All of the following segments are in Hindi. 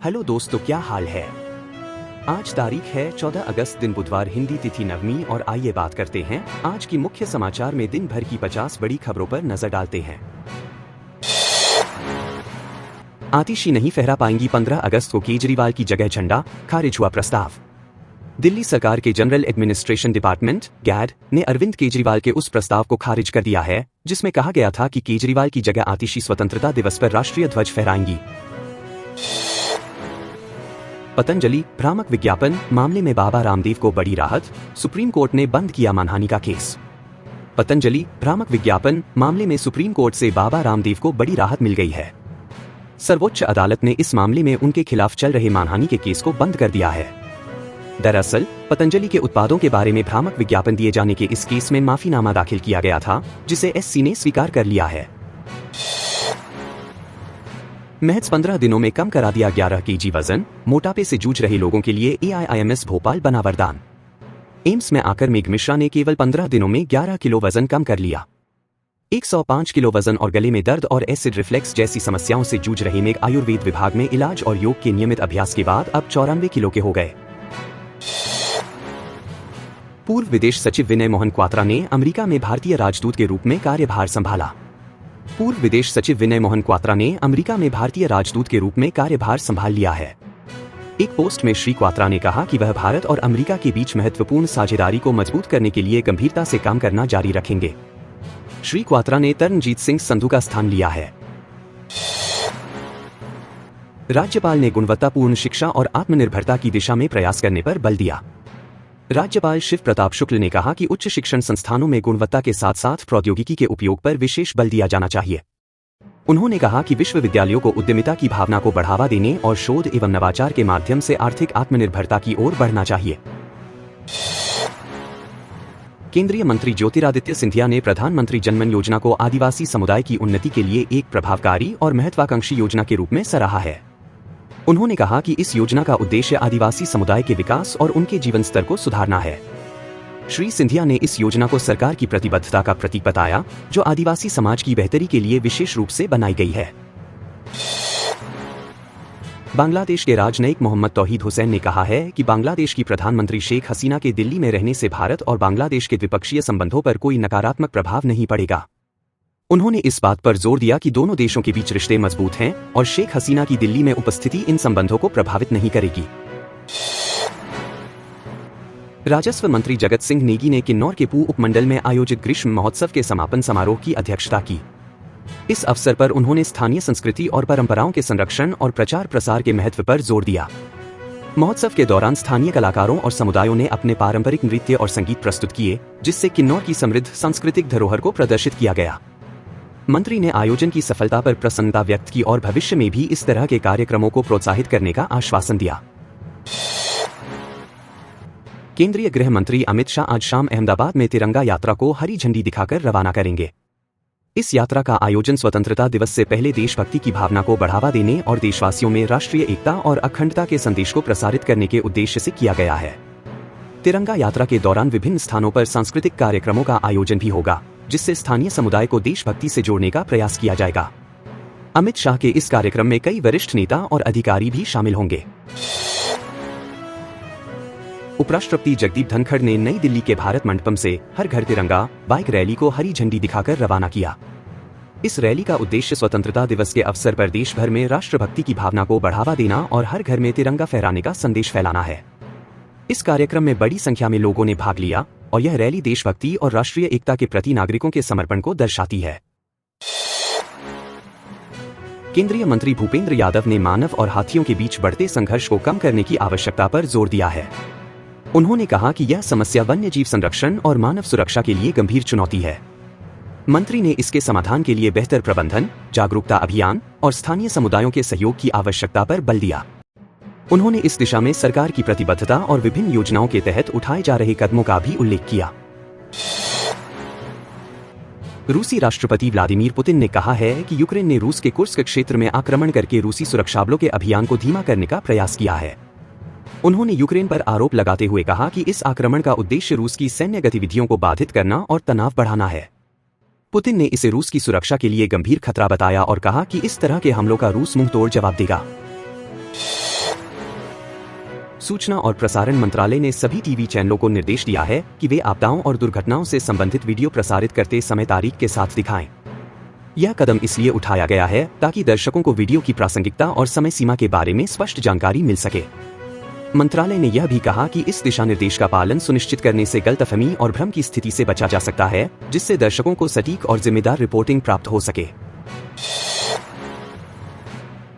हेलो दोस्तों, क्या हाल है। आज तारीख है 14 अगस्त, दिन बुधवार, हिंदी तिथि नवमी। और आइए बात करते हैं आज की मुख्य समाचार में दिन भर की 50 बड़ी खबरों पर नजर डालते हैं। आतिशी नहीं फहरा पाएंगी 15 अगस्त को केजरीवाल की जगह झंडा, खारिज हुआ प्रस्ताव। दिल्ली सरकार के जनरल एडमिनिस्ट्रेशन डिपार्टमेंट गैड ने अरविंद केजरीवाल के उस प्रस्ताव को खारिज कर दिया है जिसमें कहा गया था कि केजरीवाल की जगह आतिशी स्वतंत्रता दिवस पर राष्ट्रीय ध्वज फहराएंगी। पतंजलि भ्रामक विज्ञापन मामले में बाबा रामदेव को बड़ी राहत, सुप्रीम कोर्ट ने बंद किया मानहानि का केस। पतंजलि भ्रामक विज्ञापन मामले में सुप्रीम कोर्ट से बाबा रामदेव को बड़ी राहत मिल गई है। सर्वोच्च अदालत ने इस मामले में उनके खिलाफ चल रहे मानहानि के केस को बंद कर दिया है। दरअसल पतंजलि के उत्पादों के बारे में भ्रामक विज्ञापन दिए जाने के इस केस में माफीनामा दाखिल किया गया था, जिसे एससी ने स्वीकार कर लिया है। महज 15 दिनों में कम करा दिया 11 केजी वजन, मोटापे से जूझ रहे लोगों के लिए एआईआईएमएस भोपाल बना वरदान। एम्स में आकर मेघ मिश्रा ने केवल 15 दिनों में 11 किलो वजन कम कर लिया। 105 किलो वजन और गले में दर्द और एसिड रिफ्लेक्स जैसी समस्याओं से जूझ रहे मेघ आयुर्वेद विभाग में इलाज और योग के नियमित अभ्यास के बाद अब 94 किलो के हो गए। पूर्व विदेश सचिव विनय मोहन क्वात्रा ने अमेरिका में भारतीय राजदूत के रूप में कार्यभार संभाला। पूर्व विदेश सचिव विनय मोहन क्वात्रा ने अमेरिका में भारतीय राजदूत के रूप में कार्यभार संभाल लिया है। एक पोस्ट में श्री क्वात्रा ने कहा कि वह भारत और अमेरिका के बीच महत्वपूर्ण साझेदारी को मजबूत करने के लिए गंभीरता से काम करना जारी रखेंगे। श्री क्वात्रा ने तरनजीत सिंह संधू का स्थान लिया है। राज्यपाल ने गुणवत्तापूर्ण शिक्षा और आत्मनिर्भरता की दिशा में प्रयास करने पर बल दिया। राज्यपाल शिव प्रताप शुक्ल ने कहा कि उच्च शिक्षण संस्थानों में गुणवत्ता के साथ साथ प्रौद्योगिकी के उपयोग पर विशेष बल दिया जाना चाहिए। उन्होंने कहा कि विश्वविद्यालयों को उद्यमिता की भावना को बढ़ावा देने और शोध एवं नवाचार के माध्यम से आर्थिक आत्मनिर्भरता की ओर बढ़ना चाहिए। केंद्रीय मंत्री ज्योतिरादित्य सिंधिया ने प्रधानमंत्री जनमन योजना को आदिवासी समुदाय की उन्नति के लिए एक प्रभावकारी और महत्वाकांक्षी योजना के रूप में सराहा है। उन्होंने कहा कि इस योजना का उद्देश्य आदिवासी समुदाय के विकास और उनके जीवन स्तर को सुधारना है। श्री सिंधिया ने इस योजना को सरकार की प्रतिबद्धता का प्रतीक बताया, जो आदिवासी समाज की बेहतरी के लिए विशेष रूप से बनाई गई है। बांग्लादेश के राजनयिक मोहम्मद तौहीद हुसैन ने कहा है कि बांग्लादेश की प्रधानमंत्री शेख हसीना के दिल्ली में रहने से भारत और बांग्लादेश के द्विपक्षीय संबंधों पर कोई नकारात्मक प्रभाव नहीं पड़ेगा। उन्होंने इस बात पर जोर दिया कि दोनों देशों के बीच रिश्ते मजबूत हैं और शेख हसीना की दिल्ली में उपस्थिति इन संबंधों को प्रभावित नहीं करेगी। राजस्व मंत्री जगत सिंह नेगी ने किन्नौर के पू उपमंडल में आयोजित ग्रीष्म महोत्सव के समापन समारोह की अध्यक्षता की। इस अवसर पर उन्होंने स्थानीय संस्कृति और परंपराओं के संरक्षण और प्रचार प्रसार के महत्व पर जोर दिया। महोत्सव के दौरान स्थानीय कलाकारों और समुदायों ने अपने पारंपरिक नृत्य और संगीत प्रस्तुत किए, जिससे किन्नौर की समृद्ध सांस्कृतिक धरोहर को प्रदर्शित किया गया। मंत्री ने आयोजन की सफलता पर प्रसन्नता व्यक्त की और भविष्य में भी इस तरह के कार्यक्रमों को प्रोत्साहित करने का आश्वासन दिया। केंद्रीय गृह मंत्री अमित शाह आज शाम अहमदाबाद में तिरंगा यात्रा को हरी झंडी दिखाकर रवाना करेंगे। इस यात्रा का आयोजन स्वतंत्रता दिवस से पहले देशभक्ति की भावना को बढ़ावा देने और देशवासियों में राष्ट्रीय एकता और अखंडता के संदेश को प्रसारित करने के उद्देश्य से किया गया है। तिरंगा यात्रा के दौरान विभिन्न स्थानों पर सांस्कृतिक कार्यक्रमों का आयोजन भी होगा, जिससे स्थानीय समुदाय को देशभक्ति से जोड़ने का प्रयास किया जाएगा। अमित शाह के इस कार्यक्रम में कई वरिष्ठ नेता और अधिकारी भी शामिल होंगे। उपराष्ट्रपति जगदीप धनखड़ ने नई दिल्ली के भारत मंडपम से हर घर तिरंगा बाइक रैली को हरी झंडी दिखाकर रवाना किया। इस रैली का उद्देश्य स्वतंत्रता दिवस के अवसर पर देश भर में राष्ट्रभक्ति की भावना को बढ़ावा देना और हर घर में तिरंगा फहराने का संदेश फैलाना है। इस कार्यक्रम में बड़ी संख्या में लोगों ने भाग लिया और यह रैली देशभक्ति और राष्ट्रीय एकता के प्रति नागरिकों के समर्पण को दर्शाती है। केंद्रीय मंत्री भूपेंद्र यादव ने मानव और हाथियों के बीच बढ़ते संघर्ष को कम करने की आवश्यकता पर जोर दिया है। उन्होंने कहा कि यह समस्या वन्यजीव संरक्षण और मानव सुरक्षा के लिए गंभीर चुनौती है। मंत्री ने इसके समाधान के लिए बेहतर प्रबंधन, जागरूकता अभियान और स्थानीय समुदायों के सहयोग की आवश्यकता पर बल दिया। उन्होंने इस दिशा में सरकार की प्रतिबद्धता और विभिन्न योजनाओं के तहत उठाए जा रहे कदमों का भी उल्लेख किया। रूसी राष्ट्रपति व्लादिमीर पुतिन ने कहा है कि यूक्रेन ने रूस के कुर्स्क क्षेत्र में आक्रमण करके रूसी सुरक्षाबलों के अभियान को धीमा करने का प्रयास किया है। उन्होंने यूक्रेन पर आरोप लगाते हुए कहा कि इस आक्रमण का उद्देश्य रूस की सैन्य गतिविधियों को बाधित करना और तनाव बढ़ाना है। पुतिन ने इसे रूस की सुरक्षा के लिए गंभीर खतरा बताया और कहा कि इस तरह के हमलों का रूस मुंहतोड़ जवाब देगा। सूचना और प्रसारण मंत्रालय ने सभी टीवी चैनलों को निर्देश दिया है कि वे आपदाओं और दुर्घटनाओं से संबंधित वीडियो प्रसारित करते समय तारीख के साथ दिखाएं। यह कदम इसलिए उठाया गया है ताकि दर्शकों को वीडियो की प्रासंगिकता और समय सीमा के बारे में स्पष्ट जानकारी मिल सके। मंत्रालय ने यह भी कहा कि इस दिशा निर्देश का पालन सुनिश्चित करने से गलतफहमी और भ्रम की स्थिति से बचा जा सकता है, जिससे दर्शकों को सटीक और जिम्मेदार रिपोर्टिंग प्राप्त हो सके।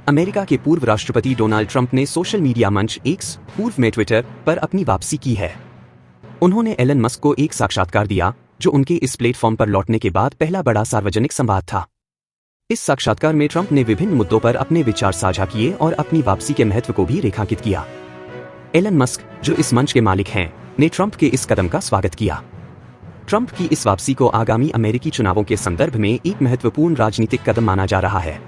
अमेरिका के पूर्व राष्ट्रपति डोनाल्ड ट्रंप ने सोशल मीडिया मंच एक्स, पूर्व में ट्विटर, पर अपनी वापसी की है। उन्होंने एलन मस्क को एक साक्षात्कार दिया, जो उनके इस प्लेटफॉर्म पर लौटने के बाद पहला बड़ा सार्वजनिक संवाद था। इस साक्षात्कार में ट्रंप ने विभिन्न मुद्दों पर अपने विचार साझा किए और अपनी वापसी के महत्व को भी रेखांकित किया। एलन मस्क, जो इस मंच के मालिक हैं, ने ट्रंप के इस कदम का स्वागत किया। ट्रंप की इस वापसी को आगामी अमेरिकी चुनावों के संदर्भ में एक महत्वपूर्ण राजनीतिक कदम माना जा रहा है।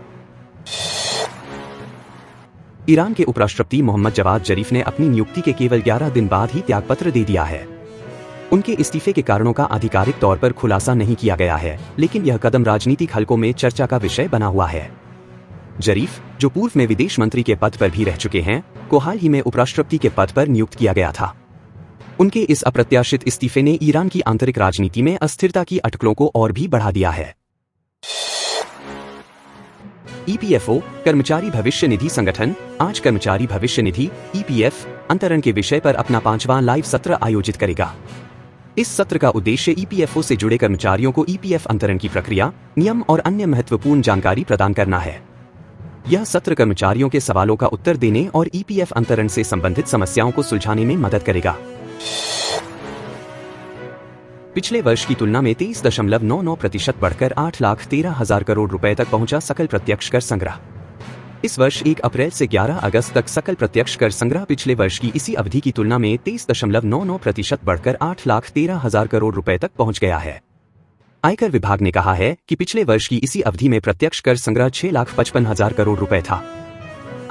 ईरान के उपराष्ट्रपति मोहम्मद जवाद जरीफ ने अपनी नियुक्ति के केवल 11 दिन बाद ही त्यागपत्र दे दिया है। उनके इस्तीफे के कारणों का आधिकारिक तौर पर खुलासा नहीं किया गया है, लेकिन यह कदम राजनीतिक हलकों में चर्चा का विषय बना हुआ है। जरीफ, जो पूर्व में विदेश मंत्री के पद पर भी रह चुके हैं, को हाल ही में उपराष्ट्रपति के पद पर नियुक्त किया गया था। उनके इस अप्रत्याशित इस्तीफे ने ईरान की आंतरिक राजनीति में अस्थिरता की अटकलों को और भी बढ़ा दिया है। ईपीएफओ, कर्मचारी भविष्य निधि संगठन, आज कर्मचारी भविष्य निधि (ईपीएफ) अंतरण के विषय पर अपना 5वां लाइव सत्र आयोजित करेगा। इस सत्र का उद्देश्य ईपीएफओ से जुड़े कर्मचारियों को ईपीएफ अंतरण की प्रक्रिया, नियम और अन्य महत्वपूर्ण जानकारी प्रदान करना है। यह सत्र कर्मचारियों के सवालों का उत्तर देने और ईपीएफ अंतरण से संबंधित समस्याओं को सुलझाने में मदद करेगा। पिछले वर्ष की तुलना में 23.99% बढ़कर 8,13,000 करोड़ रुपए तक पहुंचा सकल प्रत्यक्ष कर संग्रह। इस वर्ष 1 अप्रैल से 11 अगस्त तक सकल प्रत्यक्ष कर संग्रह पिछले वर्ष की इसी अवधि की तुलना में 23.99% बढ़कर 8,13,000 करोड़ रुपए तक पहुंच गया है। आयकर विभाग ने कहा है कि पिछले वर्ष की इसी अवधि में प्रत्यक्ष कर संग्रह 6,55,000 करोड़ रुपए था।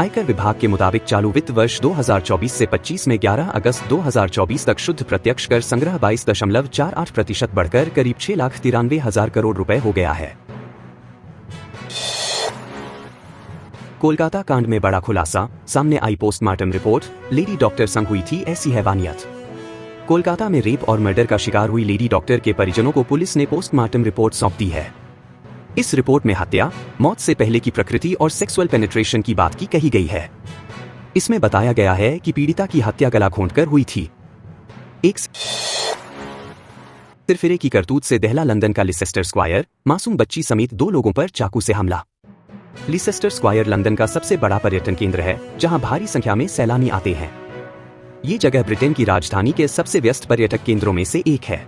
आयकर विभाग के मुताबिक चालू वित्त वर्ष 2024 से 25 में 11 अगस्त 2024 तक शुद्ध प्रत्यक्ष कर संग्रह 22.48% बढ़कर करीब 6,93,000 करोड़ रुपए हो गया है। कोलकाता कांड में बड़ा खुलासा, सामने आई पोस्टमार्टम रिपोर्ट, लेडी डॉक्टर संग हुई थी ऐसी हैवानियत। कोलकाता में रेप और मर्डर का शिकार हुई लेडी डॉक्टर के परिजनों को पुलिस ने पोस्टमार्टम रिपोर्ट सौंप दी है। इस रिपोर्ट में हत्या, मौत से पहले की प्रकृति और सेक्सुअल पेनिट्रेशन की बात की कही गई है। इसमें बताया गया है कि पीड़िता की हत्या गला घोंटकर हुई थी। एक सिरफिरे की करतूत से दहला लंदन का लिसेस्टर स्क्वायर, मासूम बच्ची समेत 2 लोगों पर चाकू से हमला। लिसेस्टर स्क्वायर लंदन का सबसे बड़ा पर्यटन केंद्र है, जहां भारी संख्या में सैलानी आते हैं। ये जगह ब्रिटेन की राजधानी के सबसे व्यस्त पर्यटक केंद्रों में से एक है,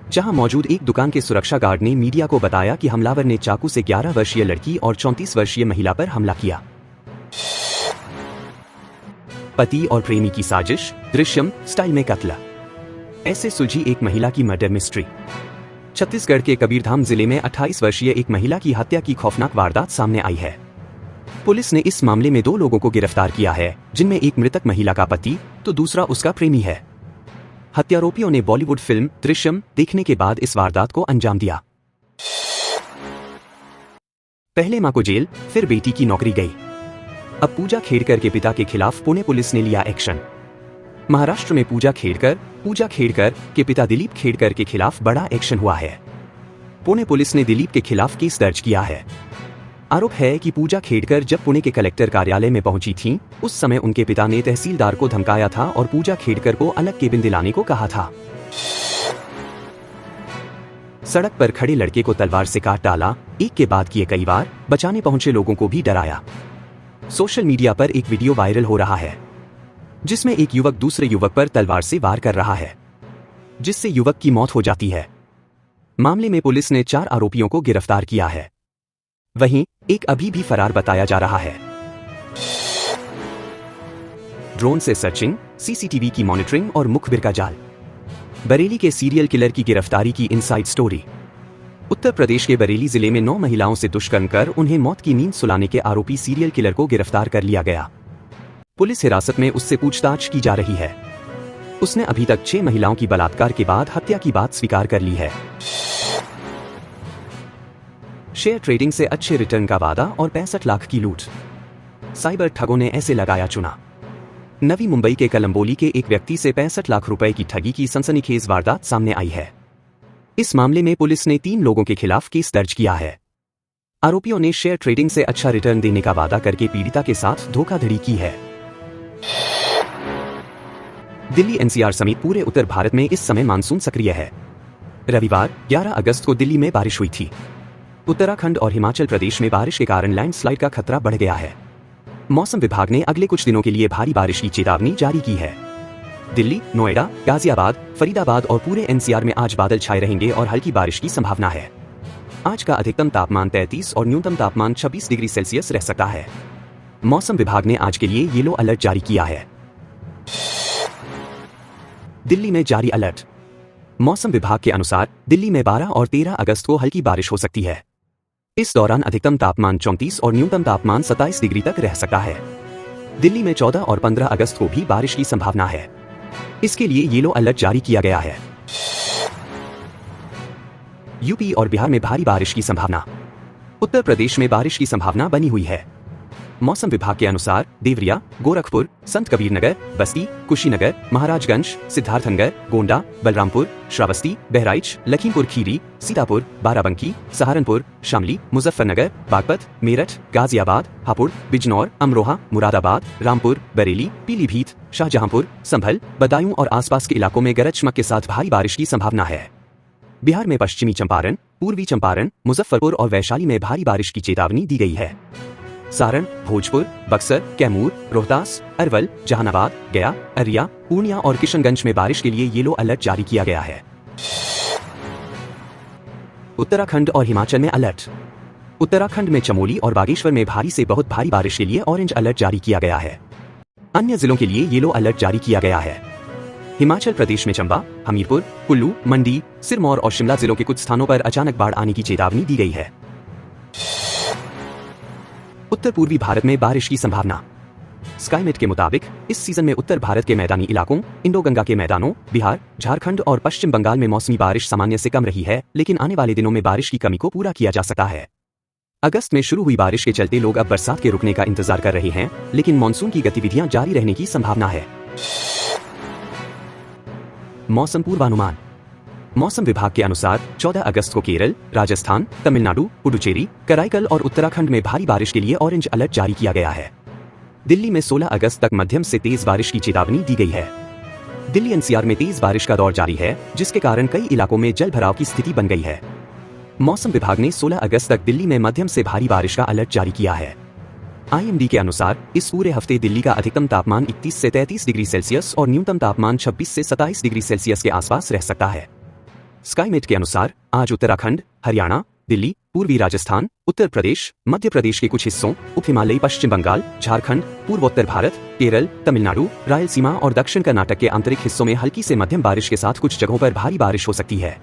जहां मौजूद एक दुकान के सुरक्षा गार्ड ने मीडिया को बताया कि हमलावर ने चाकू से 11 वर्षीय लड़की और 34 वर्षीय महिला पर हमला किया। पति और प्रेमी की साजिश, दृश्यम स्टाइल में कत्ल, ऐसे सुलझी एक महिला की मर्डर मिस्ट्री। छत्तीसगढ़ के कबीरधाम जिले में 28 वर्षीय एक महिला की हत्या की खौफनाक वारदात सामने आई है। पुलिस ने इस मामले में 2 लोगों को गिरफ्तार किया है, जिनमें एक मृतक महिला का पति तो दूसरा उसका प्रेमी है। हत्यारोपियों ने बॉलीवुड फिल्म दृश्यम देखने के बाद इस वारदात को अंजाम दिया। पहले मां को जेल, फिर बेटी की नौकरी गई। अब पूजा खेड़कर के पिता के खिलाफ पुणे पुलिस ने लिया एक्शन। महाराष्ट्र में पूजा खेड़कर के पिता दिलीप खेड़कर के खिलाफ बड़ा एक्शन हुआ है। पुणे पुलिस ने दिलीप के खिलाफ केस दर्ज किया है। आरोप है कि पूजा खेड़कर जब पुणे के कलेक्टर कार्यालय में पहुंची थीं, उस समय उनके पिता ने तहसीलदार को धमकाया था और पूजा खेड़कर को अलग केबिन दिलाने को कहा था। सड़क पर खड़े लड़के को तलवार से काट डाला, एक के बाद किए कई बार, बचाने पहुंचे लोगों को भी डराया। सोशल मीडिया पर एक वीडियो वायरल हो रहा है, जिसमें एक युवक दूसरे युवक पर तलवार से वार कर रहा है, जिससे युवक की मौत हो जाती है। मामले में पुलिस ने 4 आरोपियों को गिरफ्तार किया है। वहीं एक अभी भी फरार बताया जा रहा है। ड्रोन से सर्चिंग, सीसीटीवी की मॉनिटरिंग और मुखबिर का जाल। बरेली के सीरियल किलर की गिरफ्तारी की इनसाइड स्टोरी। उत्तर प्रदेश के बरेली जिले में 9 महिलाओं से दुष्कर्म कर उन्हें मौत की नींद सुलाने के आरोपी सीरियल किलर को गिरफ्तार कर लिया गया। पुलिस हिरासत में उससे पूछताछ की जा रही है। उसने अभी तक 6 महिलाओं की बलात्कार के बाद हत्या की बात स्वीकार कर ली है। शेयर ट्रेडिंग से अच्छे रिटर्न का वादा और 65 लाख की लूट। साइबर ठगों ने ऐसे लगाया चुना। नवी मुंबई के कलंबोली के एक व्यक्ति से 65 लाख रुपए की ठगी की सनसनीखेज वारदात सामने आई है। इस मामले में पुलिस ने 3 लोगों के खिलाफ केस दर्ज किया है। आरोपियों ने शेयर ट्रेडिंग से अच्छा रिटर्न देने का वादा करके पीड़िता के साथ धोखाधड़ी की है। दिल्ली एनसीआर समेत पूरे उत्तर भारत में इस समय मानसून सक्रिय है। रविवार 11 अगस्त को दिल्ली में बारिश हुई थी। उत्तराखंड और हिमाचल प्रदेश में बारिश के कारण लैंडस्लाइड का खतरा बढ़ गया है। मौसम विभाग ने अगले कुछ दिनों के लिए भारी बारिश की चेतावनी जारी की है। दिल्ली, नोएडा, गाजियाबाद, फरीदाबाद और पूरे एनसीआर में आज बादल छाए रहेंगे और हल्की बारिश की संभावना है। आज का अधिकतम तापमान 33 और न्यूनतम तापमान 26 डिग्री सेल्सियस रह सकता है। मौसम विभाग ने आज के लिए येलो अलर्ट जारी किया है। दिल्ली में जारी अलर्ट। मौसम विभाग के अनुसार दिल्ली में 12 और 13 अगस्त को हल्की बारिश हो सकती है। इस दौरान अधिकतम तापमान 34 और न्यूनतम तापमान 27 डिग्री तक रह सकता है। दिल्ली में 14 और 15 अगस्त को भी बारिश की संभावना है। इसके लिए येलो अलर्ट जारी किया गया है। यूपी और बिहार में भारी बारिश की संभावना। उत्तर प्रदेश में बारिश की संभावना बनी हुई है। मौसम विभाग के अनुसार देवरिया, गोरखपुर, संत कबीरनगर, बस्ती, कुशीनगर, महाराजगंज, सिद्धार्थनगर, गोंडा, बलरामपुर, श्रावस्ती, बहराइच, लखीमपुर खीरी, सीतापुर, बाराबंकी, सहारनपुर, शामली, मुजफ्फरनगर, बागपत, मेरठ, गाजियाबाद, हापुड़, बिजनौर, अमरोहा, मुरादाबाद, रामपुर, बरेली, पीलीभीत, शाहजहांपुर, संभल, बदायूं और आसपास के इलाकों में गरज चमक के साथ भारी बारिश की संभावना है। बिहार में पश्चिमी चंपारण, पूर्वी चंपारण, मुजफ्फरपुर और वैशाली में भारी बारिश की चेतावनी दी गई है। सारण, भोजपुर, बक्सर, कैमूर, रोहतास, अरवल, जहानाबाद, गया, अरिया, पूर्णिया और किशनगंज में बारिश के लिए येलो अलर्ट जारी किया गया है। उत्तराखंड और हिमाचल में अलर्ट। उत्तराखंड में चमोली और बागेश्वर में भारी से बहुत भारी बारिश के लिए ऑरेंज अलर्ट जारी किया गया है। अन्य जिलों के लिए येलो अलर्ट जारी किया गया है। हिमाचल प्रदेश में चंबा, हमीरपुर, कुल्लू, मंडी, सिरमौर और शिमला जिलों के कुछ स्थानों पर अचानक बाढ़ आने की चेतावनी दी गई है। उत्तर पूर्वी भारत में बारिश की संभावना। स्काईमेट के मुताबिक इस सीजन में उत्तर भारत के मैदानी इलाकों, इंडो गंगा के मैदानों, बिहार, झारखंड और पश्चिम बंगाल में मौसमी बारिश सामान्य से कम रही है, लेकिन आने वाले दिनों में बारिश की कमी को पूरा किया जा सकता है। अगस्त में शुरू हुई बारिश के चलते लोग अब बरसात के रुकने का इंतजार कर रहे हैं, लेकिन मानसून की गतिविधियां जारी रहने की संभावना है। मौसम पूर्वानुमान। मौसम विभाग के अनुसार 14 अगस्त को केरल, राजस्थान, तमिलनाडु, पुडुचेरी, कराईकल और उत्तराखंड में भारी बारिश के लिए ऑरेंज अलर्ट जारी किया गया है। दिल्ली में 16 अगस्त तक मध्यम से तेज बारिश की चेतावनी दी गई है। दिल्ली एनसीआर में तेज बारिश का दौर जारी है, जिसके कारण कई इलाकों में जल भराव की स्थिति बन गई है। मौसम विभाग ने 16 अगस्त तक दिल्ली में मध्यम से भारी बारिश का अलर्ट जारी किया है। IMD के अनुसार इस पूरे हफ्ते दिल्ली का अधिकतम तापमान 31 से 33 डिग्री सेल्सियस और न्यूनतम तापमान 26 से 27 डिग्री सेल्सियस के आसपास रह सकता है। स्काईमेट के अनुसार आज उत्तराखंड, हरियाणा, दिल्ली, पूर्वी राजस्थान, उत्तर प्रदेश, मध्य प्रदेश के कुछ हिस्सों, उप हिमालयी पश्चिम बंगाल, झारखंड, पूर्वोत्तर भारत, केरल, तमिलनाडु, रायलसीमा और दक्षिण कर्नाटक के आंतरिक हिस्सों में हल्की से मध्यम बारिश के साथ कुछ जगहों पर भारी बारिश हो सकती है।